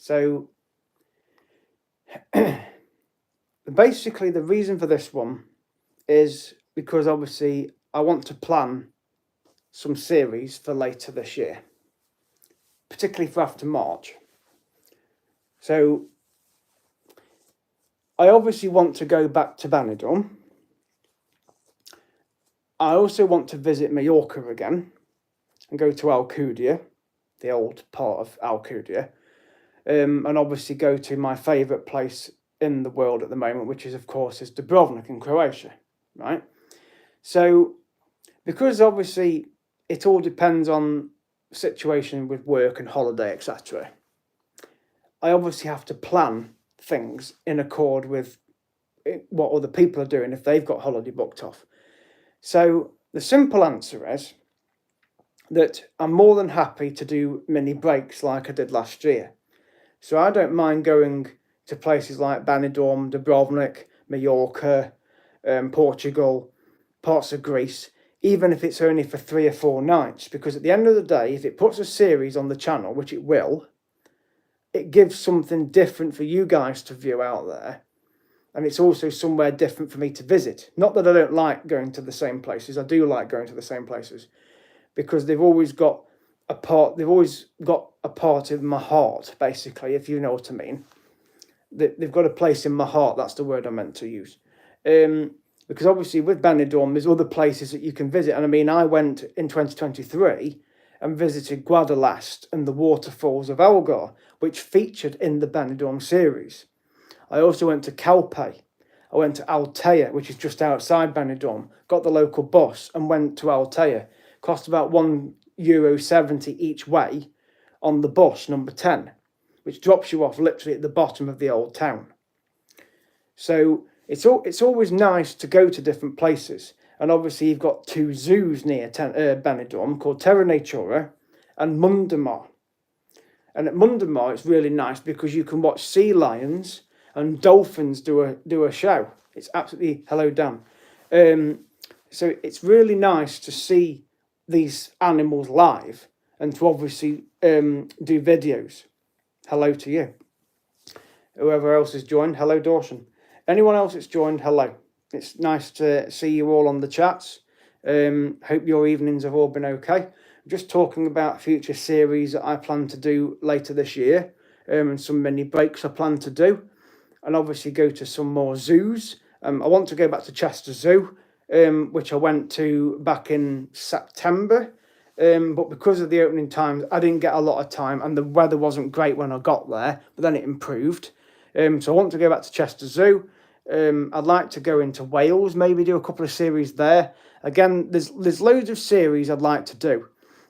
So basically the reason for this one is because obviously I want to plan some series for later this year, particularly for after March. So I obviously want to go back to Benidorm. I also want to visit Mallorca again and go to Alcudia, the old part of Alcudia, and obviously go to my favourite place in the world at the moment, which is, of course, is Dubrovnik in Croatia, right? So, because obviously it all depends on situation with work and holiday, etc., I obviously have to plan things in accord with what other people are doing if they've got holiday booked off. So the simple answer is that I'm more than happy to do mini breaks like I did last year. So I don't mind going to places like Benidorm, Dubrovnik, Mallorca, Portugal, parts of Greece, even if it's only for 3 or 4 nights, because at the end of the day, if it puts a series on the channel, which it will, it gives something different for you guys to view out there. And it's also somewhere different for me to visit. Not that I don't like going to the same places. I do like going to the same places because they've always got a part of my heart, basically, if you know what I mean. They've got a place in my heart. That's the word I meant to use. Because obviously with Benidorm, there's other places that you can visit. And I mean, I went in 2023 and visited Guadalest and the waterfalls of Algar, which featured in the Benidorm series. I also went to Calpe. I went to Altea, which is just outside Benidorm, got the local bus and went to Altea. Cost about €1.70 each way on the bus, number 10, which drops you off literally at the bottom of the old town. So it's always nice to go to different places. And obviously you've got 2 zoos near Benidorm called Terra Natura and Mundamar. And at Mundamar it's really nice because you can watch sea lions and dolphins do a show. It's absolutely, hello Dan. So it's really nice to see these animals live and to obviously do videos. Hello to you. Whoever else has joined, hello Dawson. Anyone else that's joined, hello. It's nice to see you all on the chats. Hope your evenings have all been okay. I'm just talking about future series that I plan to do later this year, and some mini breaks I plan to do. And obviously go to some more zoos. I want to go back to Chester Zoo, which I went to back in September. But because of the opening times, I didn't get a lot of time and the weather wasn't great when I got there, but then it improved. So I want to go back to Chester Zoo. I'd like to go into Wales, maybe do a couple of series there. Again, there's loads of series I'd like to do.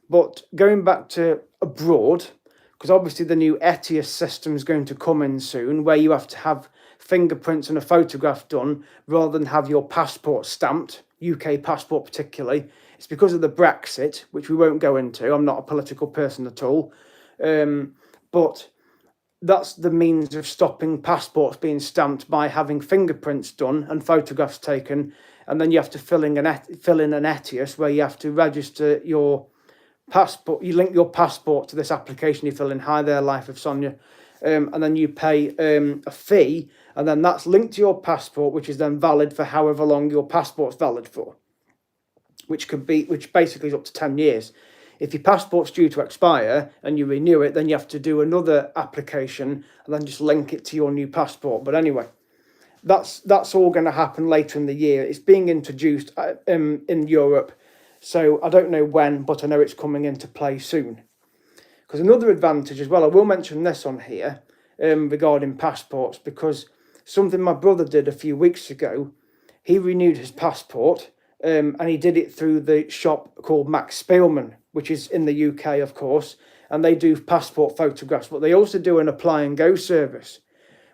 But going back to abroad, because obviously the new ETIAS system is going to come in soon, where you have to have fingerprints and a photograph done rather than have your passport stamped, UK passport particularly. It's because of the Brexit, which we won't go into. I'm not a political person at all. But that's the means of stopping passports being stamped by having fingerprints done and photographs taken. And then you have to fill in an ETIAS where you have to register your passport. You link your passport to this application you fill in. Hi there, Life of Sonia. And then you pay a fee, and then that's linked to your passport, which is then valid for however long your passport's valid for, which basically is up to 10 years. If your passport's due to expire and you renew it, then you have to do another application and then just link it to your new passport. But anyway, that's all going to happen later in the year. It's being introduced in Europe. So I don't know when, but I know it's coming into play soon. Because another advantage as well, I will mention this on here regarding passports, because something my brother did a few weeks ago, he renewed his passport and he did it through the shop called Max Spielman, which is in the UK, of course, and they do passport photographs, but they also do an apply and go service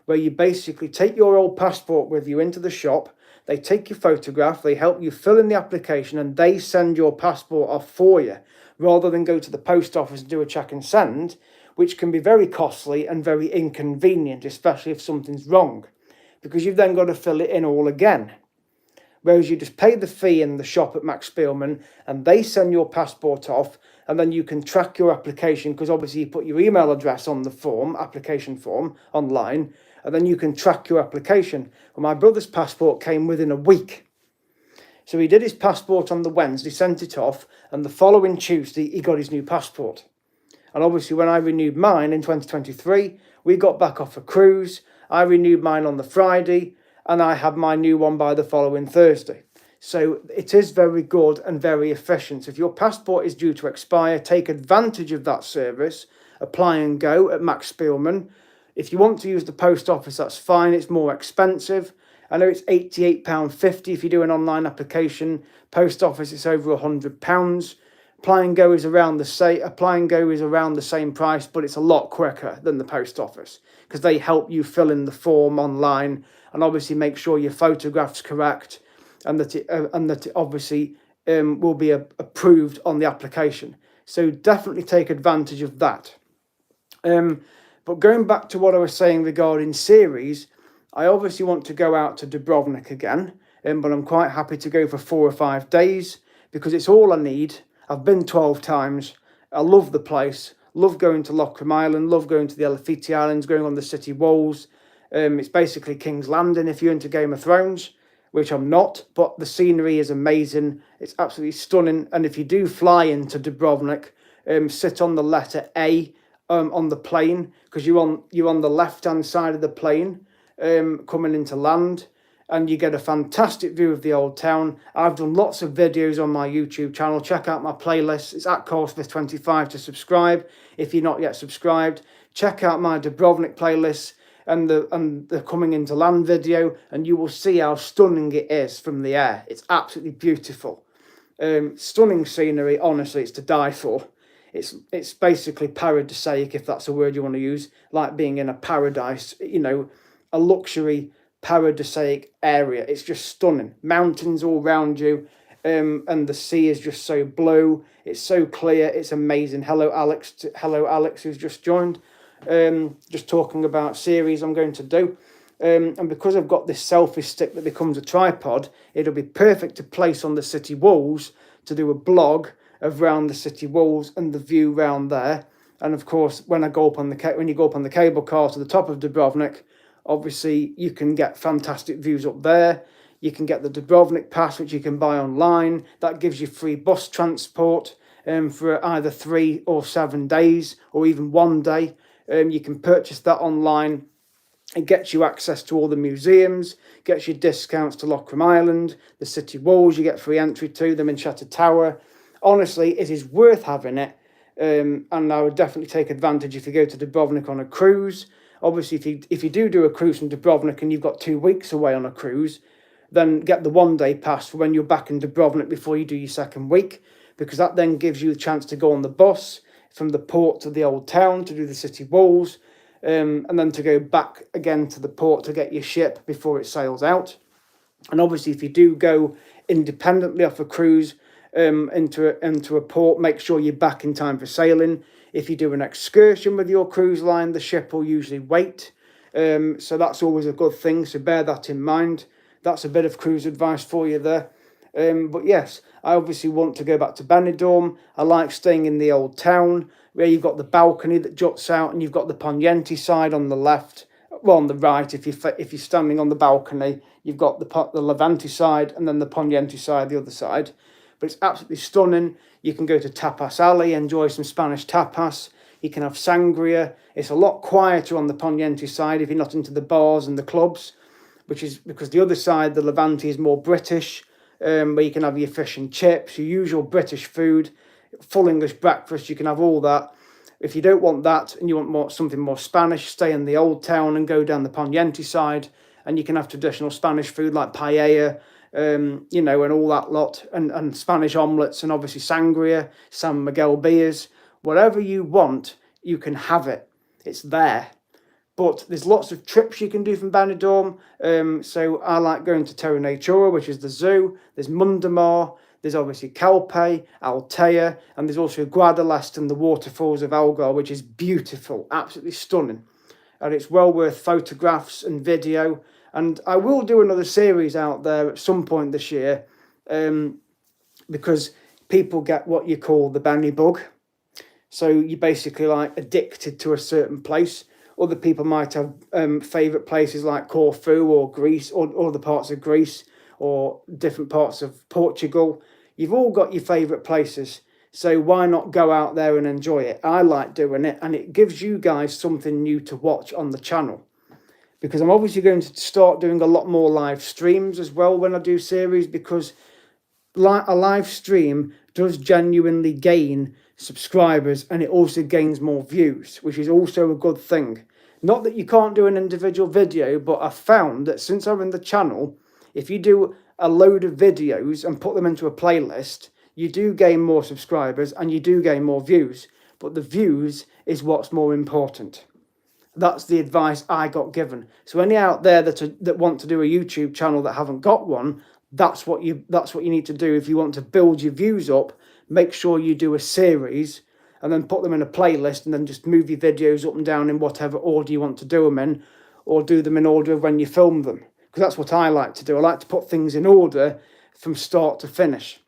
where you basically take your old passport with you into the shop. They take your photograph, they help you fill in the application, and they send your passport off for you, rather than go to the post office and do a check and send, which can be very costly and very inconvenient, especially if something's wrong, because you've then got to fill it in all again. Whereas you just pay the fee in the shop at Max Spielmann and they send your passport off, and then you can track your application, because obviously you put your email address on the form, application form online, and then you can track your application. Well, my brother's passport came within a week. So he did his passport on the Wednesday, sent it off, and the following Tuesday he got his new passport. And obviously when I renewed mine in 2023, we got back off a cruise. I renewed mine on the Friday, and I had my new one by the following Thursday. So it is very good and very efficient. If your passport is due to expire, take advantage of that service. Apply and go at Max Spielmann. If you want to use the post office, that's fine. It's more expensive. I know it's £88.50 if you do an online application. Post office, it's over £100. Apply and go is around the same price, but it's a lot quicker than the post office, because they help you fill in the form online and obviously make sure your photograph's correct, and that it obviously will be approved on the application. So definitely take advantage of that. But going back to what I was saying regarding series, I obviously want to go out to Dubrovnik again, but I'm quite happy to go for 4 or 5 days, because it's all I need. I've been 12 times. I love the place. Love going to Lochram Island. Love going to the Elefiti Islands, going on the city walls. It's basically King's Landing if you're into Game of Thrones, which I'm not, but the scenery is amazing. It's absolutely stunning. And if you do fly into Dubrovnik, sit on the letter A on the plane, because you're on the left-hand side of the plane coming into land, and you get a fantastic view of the old town. I've done lots of videos on my YouTube channel. Check out my playlist. It's at CarlSmith25 to subscribe if you're not yet subscribed. Check out my Dubrovnik playlist and the coming into land video, and you will see how stunning it is from the air. It's absolutely beautiful. Stunning scenery, honestly, it's to die for. It's basically paradisaic, if that's a word you want to use, like being in a paradise, a luxury paradisaic area. It's just stunning. Mountains all around you, and the sea is just so blue. It's so clear. It's amazing. Hello Alex who's just joined. Just talking about series I'm going to do, and because I've got this selfie stick that becomes a tripod, it'll be perfect to place on the city walls to do a blog of round the city walls and the view round there. And of course, when you go up on the cable car to the top of Dubrovnik, obviously you can get fantastic views up there. You can get the Dubrovnik Pass, which you can buy online. That gives you free bus transport for either 3 or 7 days, or even 1 day. You can purchase that online. It gets you access to all the museums, gets you discounts to Lochram Island, the city walls, you get free entry to them in Shattered Tower. Honestly, it is worth having it, and I would definitely take advantage if you go to Dubrovnik on a cruise. Obviously, if you do a cruise from Dubrovnik and you've got 2 weeks away on a cruise, then get the 1-day pass for when you're back in Dubrovnik before you do your second week, because that then gives you the chance to go on the bus from the port to the old town to do the city walls, and then to go back again to the port to get your ship before it sails out. And obviously, if you do go independently off a cruise into a port, make sure you're back in time for sailing. If you do an excursion with your cruise line, the ship will usually wait. So that's always a good thing, so bear that in mind. That's a bit of cruise advice for you there. But yes, I obviously want to go back to Benidorm. I like staying in the old town, where you've got the balcony that juts out, and you've got the Poniente side on the left. Well, on the right, if you're standing on the balcony, you've got the Levante side, and then the Poniente side, the other side. But it's absolutely stunning. You can go to Tapas Alley, enjoy some Spanish tapas. You can have sangria. It's a lot quieter on the Poniente side if you're not into the bars and the clubs, which is because the other side, the Levante, is more British, where you can have your fish and chips, your usual British food, full English breakfast. You can have all that. If you don't want that and you want something more Spanish, stay in the old town and go down the Poniente side, and you can have traditional Spanish food like paella, and all that lot, and Spanish omelettes, and obviously sangria, San Miguel beers. Whatever you want, you can have it. It's there. But there's lots of trips you can do from Benidorm. So I like going to Terra Natura, which is the zoo. There's Mundamar. There's obviously Calpe, Altea, and there's also Guadalest and the waterfalls of Algar, which is beautiful, absolutely stunning. And it's well worth photographs and video. And I will do another series out there at some point this year, because people get what you call the Benny bug. So you're basically like addicted to a certain place. Other people might have favourite places like Corfu or Greece, or other parts of Greece, or different parts of Portugal. You've all got your favourite places. So why not go out there and enjoy it? I like doing it, and it gives you guys something new to watch on the channel. Because I'm obviously going to start doing a lot more live streams as well when I do series, because a live stream does genuinely gain subscribers, and it also gains more views, which is also a good thing. Not that you can't do an individual video, but I've found that since I'm in the channel, if you do a load of videos and put them into a playlist, you do gain more subscribers and you do gain more views. But the views is what's more important. That's the advice I got given. So any out there that want to do a YouTube channel that haven't got one, that's what you need to do. If you want to build your views up, make sure you do a series and then put them in a playlist, and then just move your videos up and down in whatever order you want to do them in, or do them in order of when you film them. Because that's what I like to do. I like to put things in order from start to finish.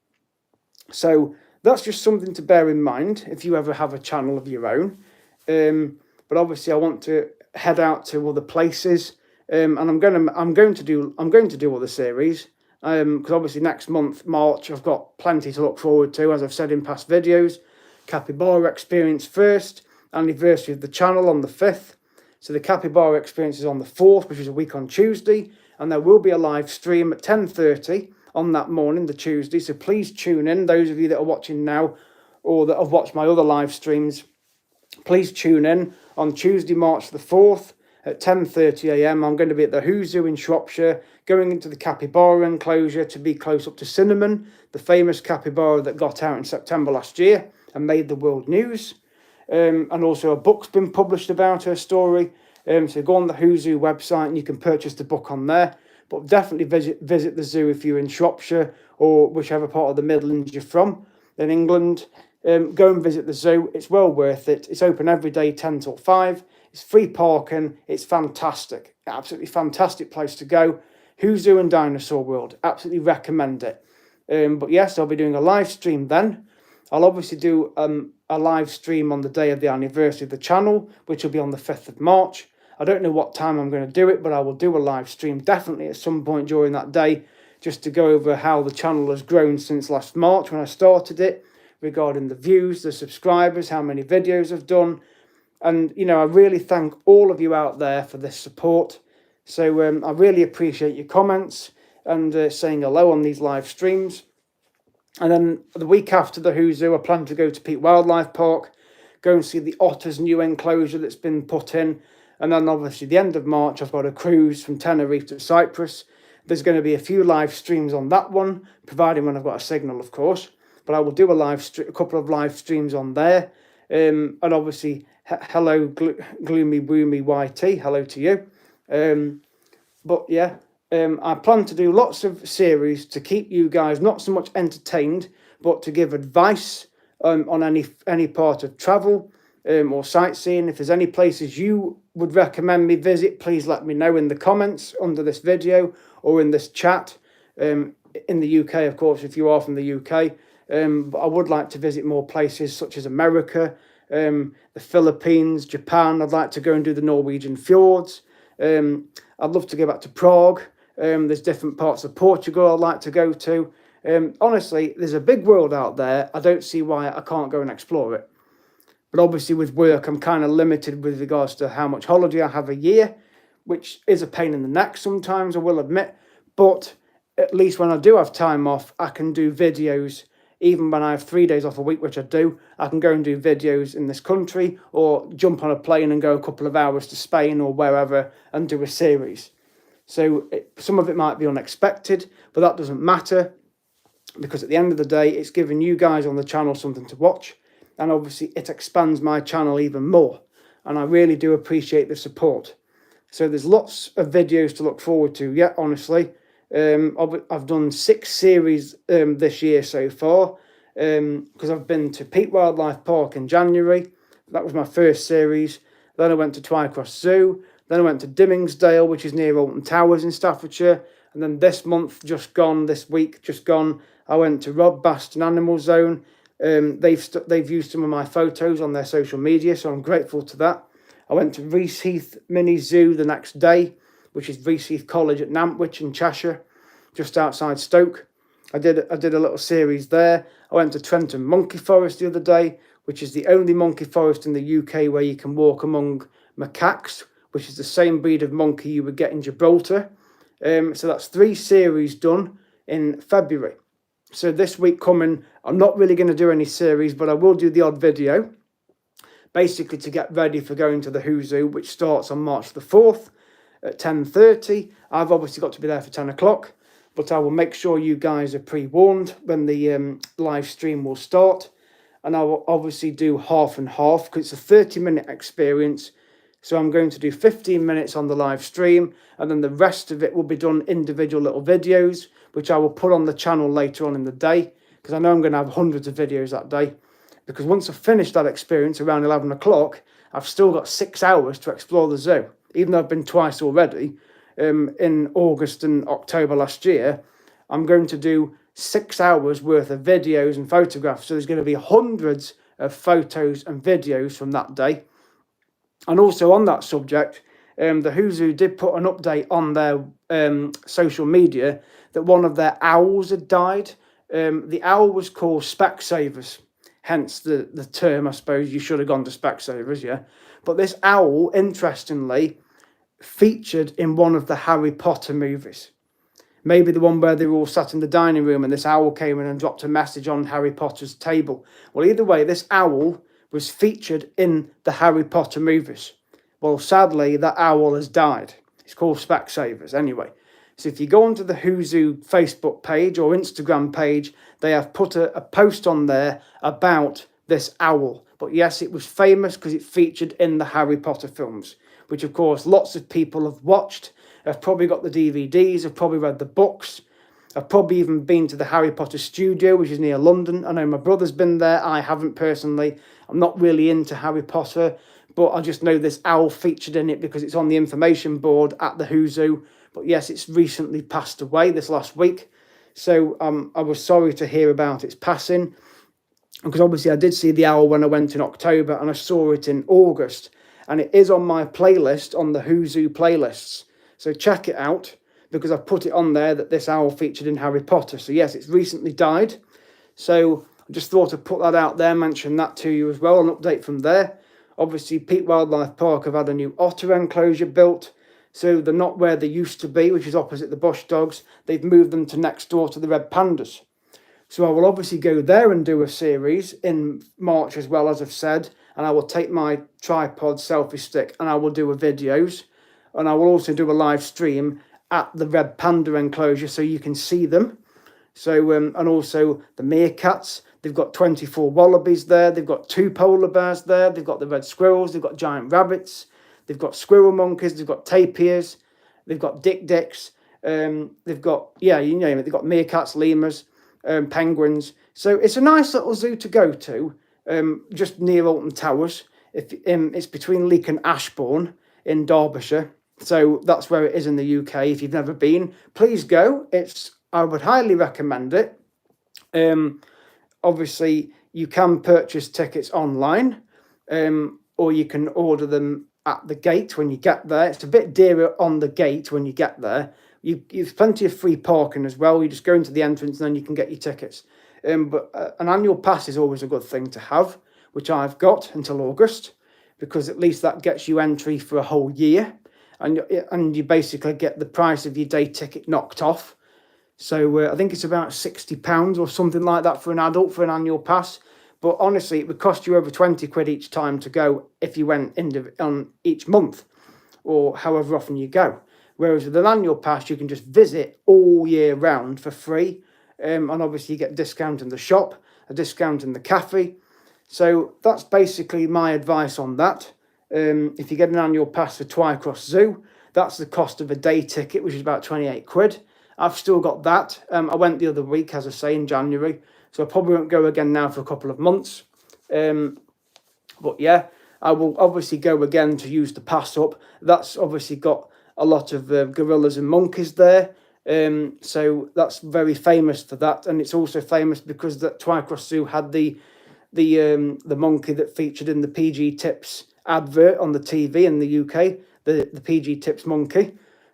So that's just something to bear in mind if you ever have a channel of your own. But obviously I want to head out to other places, and I'm going to do other series, because obviously next month, March, I've got plenty to look forward to, as I've said in past videos. Capybara Experience first, anniversary of the channel on the 5th. So the Capybara Experience is on the 4th, which is a week on Tuesday, and there will be a live stream at 10:30 on that morning, the Tuesday. So please tune in, those of you that are watching now or that have watched my other live streams. Please tune in on Tuesday, March the 4th at 10:30 a.m. I'm going to be at the Who Zoo in Shropshire, going into the capybara enclosure to be close up to Cinnamon, the famous capybara that got out in September last year and made the world news. And also a book's been published about her story. So go on the Who Zoo website and you can purchase the book on there. But definitely visit the zoo if you're in Shropshire or whichever part of the Midlands you're from in England. Go and visit the zoo. It's well worth it. It's open every day 10 till 5. It's free parking. It's fantastic. Absolutely fantastic place to go. Who Zoo and Dinosaur World. Absolutely recommend it. But yes, I'll be doing a live stream then. I'll obviously do a live stream on the day of the anniversary of the channel, which will be on the 5th of March. I don't know what time I'm going to do it, but I will do a live stream definitely at some point during that day, just to go over how the channel has grown since last March when I started it, regarding the views, the subscribers, how many videos I've done. And, you know, I really thank all of you out there for this support. So I really appreciate your comments and saying hello on these live streams. And then the week after the Who Zoo, I plan to go to Peak Wildlife Park, go and see the otters' new enclosure that's been put in. And then obviously the end of March, I've got a cruise from Tenerife to Cyprus. There's going to be a few live streams on that one, providing when I've got a signal, of course. But I will do a couple of live streams on there. And obviously, hello, Gloomy Woomy YT, hello to you. But yeah, I plan to do lots of series to keep you guys not so much entertained, but to give advice on any part of travel or sightseeing. If there's any places you would recommend me visit, please let me know in the comments under this video or in this chat. In the UK, of course, if you are from the UK. But I would like to visit more places such as America, the Philippines, Japan. I'd like to go and do the Norwegian fjords. I'd love to go back to Prague. There's different parts of Portugal I'd like to go to. Honestly, there's a big world out there. I don't see why I can't go and explore it. But obviously with work, I'm kind of limited with regards to how much holiday I have a year, which is a pain in the neck sometimes, I will admit. But at least when I do have time off, I can do videos. Even when I have 3 days off a week, which I do, I can go and do videos in this country or jump on a plane and go a couple of hours to Spain or wherever and do a series. So some of it might be unexpected, but that doesn't matter, because at the end of the day, it's giving you guys on the channel something to watch. And obviously it expands my channel even more. And I really do appreciate the support. So there's lots of videos to look forward to. Yeah, honestly. I've done 6 series this year so far, because I've been to Peak Wildlife Park in January. That was my first series. Then I went to Twycross Zoo. Then I went to Dimmingsdale, which is near Alton Towers in Staffordshire. And then this week just gone, I went to Rodbaston Animal Zone. They've used some of my photos on their social media, so I'm grateful to that. I went to Reese Heath Mini Zoo the next day, which is Reese Heath College at Nantwich in Cheshire, just outside Stoke. I did a little series there. I went to Trenton Monkey Forest the other day, which is the only monkey forest in the UK where you can walk among macaques, which is the same breed of monkey you would get in Gibraltar. So that's 3 series done in February. So this week coming, I'm not really going to do any series, but I will do the odd video, basically to get ready for going to the Who Zoo, which starts on March the 4th at 10:30. I've obviously got to be there for 10 o'clock, but I will make sure you guys are pre-warned when the live stream will start. And I will obviously do half and half, because it's a 30-minute experience. So I'm going to do 15 minutes on the live stream, and then the rest of it will be done individual little videos, which I will put on the channel later on in the day, because I know I'm going to have hundreds of videos that day. Because once I've finished that experience around 11 o'clock, I've still got 6 hours to explore the zoo. Even though I've been twice already, in August and October last year, I'm going to do 6 hours worth of videos and photographs. So there's going to be hundreds of photos and videos from that day. And also on that subject, the Who Zoo did put an update on their social media that one of their owls had died. The owl was called Specsavers, hence the term, I suppose. You should have gone to Specsavers, yeah. But this owl, interestingly, featured in one of the Harry Potter movies. Maybe the one where they were all sat in the dining room and this owl came in and dropped a message on Harry Potter's table. Well, either way, this owl was featured in the Harry Potter movies. Well, sadly, that owl has died. It's called Specsavers anyway. So if you go onto the Who Zoo Facebook page or Instagram page, they have put a post on there about this owl. But yes, it was famous because it featured in the Harry Potter films, which of course lots of people have watched, have probably got the DVDs, have probably read the books. I've probably even been to the Harry Potter studio, which is near London. I know my brother's been there. I haven't personally. I'm not really into Harry Potter, but I just know this owl featured in it because it's on the information board at the Who Zoo. But yes, it's recently passed away this last week. So I was sorry to hear about its passing, because obviously I did see the owl when I went in October and I saw it in August. And it is on my playlist, on the Who Zoo playlists. So check it out, because I've put it on there that this owl featured in Harry Potter. So yes, it's recently died. So I just thought I'd put that out there, mention that to you as well, an update from there. Obviously, Peak Wildlife Park have had a new otter enclosure built. So they're not where they used to be, which is opposite the bush dogs. They've moved them to next door to the red pandas. So I will obviously go there and do a series in March as well, as I've said. And I will take my tripod selfie stick and I will do a videos. And I will also do a live stream at the red panda enclosure so you can see them. So, and also the meerkats. They've got 24 wallabies there. They've got 2 polar bears there. They've got the red squirrels. They've got giant rabbits. They've got squirrel monkeys. They've got tapirs. They've got dik-diks. They've got, yeah, you name it. They've got meerkats, lemurs, penguins. So it's a nice little zoo to go to, just near Alton Towers. It's between Leek and Ashbourne in Derbyshire. So that's where it is in the UK. If you've never been, please go. I would highly recommend it. Obviously, you can purchase tickets online, or you can order them at the gate when you get there. It's a bit dearer on the gate when you get there. You've plenty of free parking as well. You just go into the entrance and then you can get your tickets. But an annual pass is always a good thing to have, which I've got until August, because at least that gets you entry for a whole year. And you basically get the price of your day ticket knocked off. So I think it's about £60 or something like that for an adult for an annual pass. But honestly, it would cost you over 20 quid each time to go if you went on each month or however often you go. Whereas with an annual pass, you can just visit all year round for free. And obviously you get a discount in the shop, a discount in the cafe. So that's basically my advice on that. If you get an annual pass for Twycross Zoo, that's the cost of a day ticket, which is about 28 quid. I've still got that. I went the other week, as I say, in January. So I probably won't go again now for a couple of months. But yeah, I will obviously go again to use the pass up. That's obviously got a lot of gorillas and monkeys there. So that's very famous for that, and it's also famous because that Twycross Zoo had the monkey that featured in the PG Tips advert on the TV in the UK, the PG Tips monkey.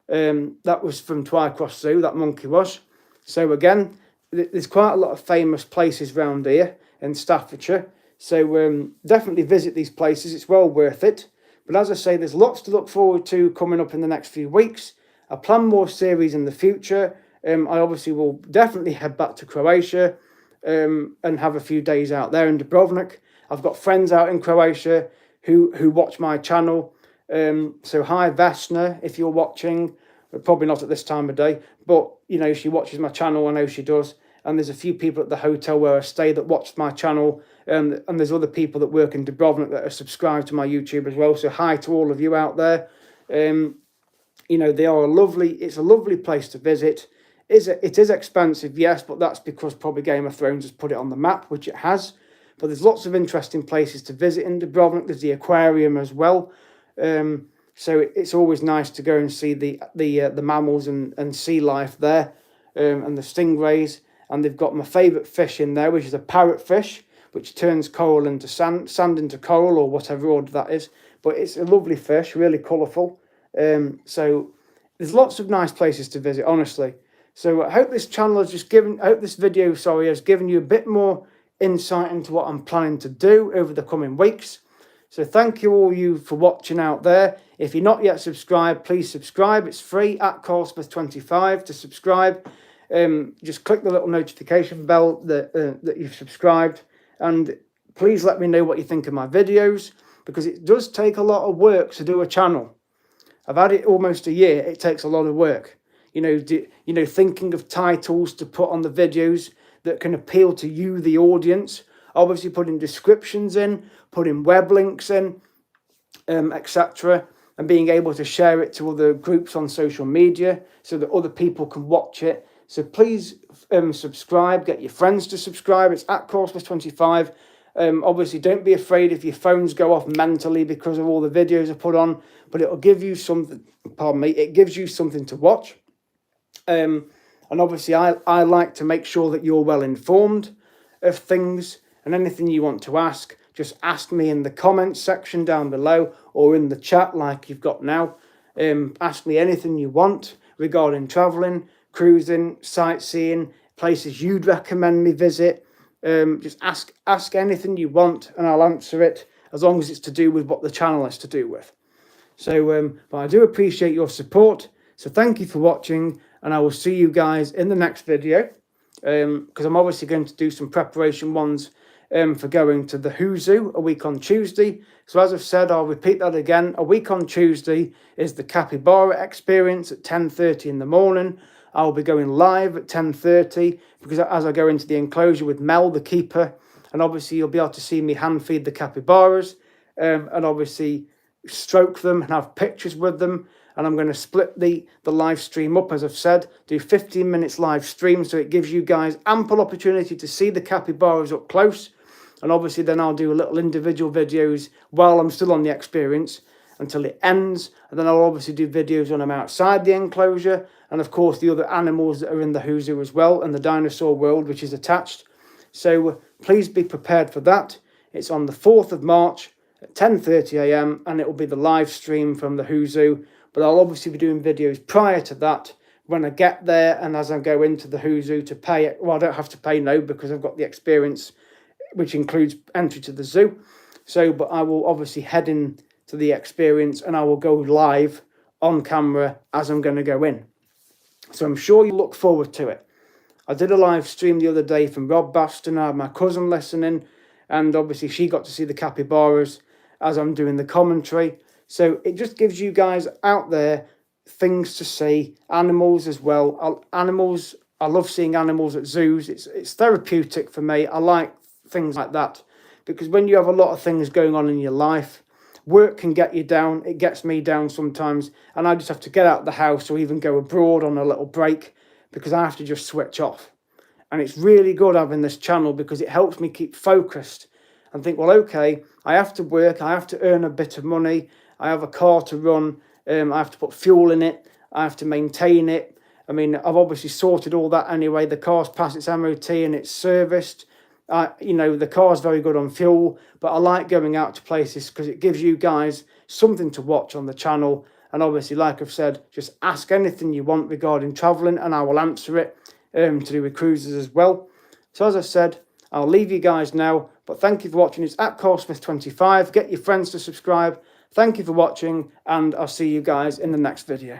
That was from Twycross Zoo, that monkey was. So again, there's quite a lot of famous places around here in Staffordshire. So definitely visit these places, it's well worth it. But as I say, there's lots to look forward to coming up in the next few weeks. I plan more series in the future. I obviously will definitely head back to Croatia and have a few days out there in Dubrovnik. I've got friends out in Croatia who watch my channel. So hi Vesna, if you're watching, probably not at this time of day, but you know, she watches my channel, I know she does. And there's a few people at the hotel where I stay that watch my channel. And there's other people that work in Dubrovnik that are subscribed to my YouTube as well. So hi to all of you out there. You know, it's a lovely place to visit. It is expensive, yes, but that's because probably Game of Thrones has put it on the map, which it has. But there's lots of interesting places to visit in Dubrovnik. There's the aquarium as well. So it's always nice to go and see the mammals and sea life there, and the stingrays. And they've got my favourite fish in there, which is a parrotfish, which turns coral into sand into coral, or whatever order that is. But it's a lovely fish, really colourful. So there's lots of nice places to visit, honestly. So I hope this channel has this video has given you a bit more insight into what I'm planning to do over the coming weeks. So thank you all you for watching out there. If you're not yet subscribed, please subscribe. It's free at Carlsmith25 to subscribe. Just click the little notification bell that you've subscribed, and please let me know what you think of my videos, because it does take a lot of work to do a channel. I've had it almost a year. It takes a lot of work. You know, thinking of titles to put on the videos that can appeal to you, the audience. Obviously, putting descriptions in, putting web links in, etc., and being able to share it to other groups on social media so that other people can watch it. So please subscribe, get your friends to subscribe. It's at Carlsmith25. Obviously, don't be afraid if your phones go off mentally because of all the videos I put on, but it'll give you something, it gives you something to watch. And obviously, I like to make sure that you're well informed of things, and anything you want to ask, just ask me in the comments section down below or in the chat like you've got now. Ask me anything you want regarding travelling, cruising, sightseeing, places you'd recommend me visit. Just ask anything you want and I'll answer it, as long as it's to do with what the channel is to do with. So, but I do appreciate your support. So thank you for watching, and I will see you guys in the next video. Because I'm obviously going to do some preparation ones for going to the Who Zoo a week on Tuesday. So as I've said, I'll repeat that again. A week on Tuesday is the capybara experience at 10:30 in the morning. I'll be going live at 10:30 because as I go into the enclosure with Mel, the keeper, and obviously you'll be able to see me hand feed the capybaras and obviously stroke them and have pictures with them. And I'm going to split the live stream up, as I've said, do 15 minutes live stream, so it gives you guys ample opportunity to see the capybaras up close. And obviously then I'll do a little individual videos while I'm still on the experience until it ends. And then I'll obviously do videos when I'm outside the enclosure, and of course the other animals that are in the Who Zoo as well, and the dinosaur world which is attached. So please be prepared for that. It's on the 4th of March at 10:30 AM, and it will be the live stream from the Who Zoo. But I'll obviously be doing videos prior to that when I get there, and as I go into the Who Zoo to pay. Well, I don't have to pay now because I've got the experience, which includes entry to the zoo. So, but I will obviously head in to the experience and I will go live on camera as I'm going to go in. So I'm sure you look forward to it. I did a live stream the other day from Rob Baston. I had my cousin listening, and obviously she got to see the capybaras as I'm doing the commentary. So it just gives you guys out there things to see, animals as well. I love seeing animals at zoos. It's therapeutic for me. I like things like that because when you have a lot of things going on in your life, work can get you down. It gets me down sometimes, and I just have to get out of the house or even go abroad on a little break because I have to just switch off. And it's really good having this channel because it helps me keep focused and think, well, okay, I have to work, I have to earn a bit of money, I have a car to run, I have to put fuel in it, I have to maintain it. I mean, I've obviously sorted all that anyway. The car's passed its MOT and it's serviced. You know, the car's very good on fuel, but I like going out to places because it gives you guys something to watch on the channel. And obviously, like I've said, just ask anything you want regarding travelling and I will answer it, to do with cruises as well. So as I said, I'll leave you guys now, but thank you for watching. It's at CarlSmith25. Get your friends to subscribe. Thank you for watching, and I'll see you guys in the next video.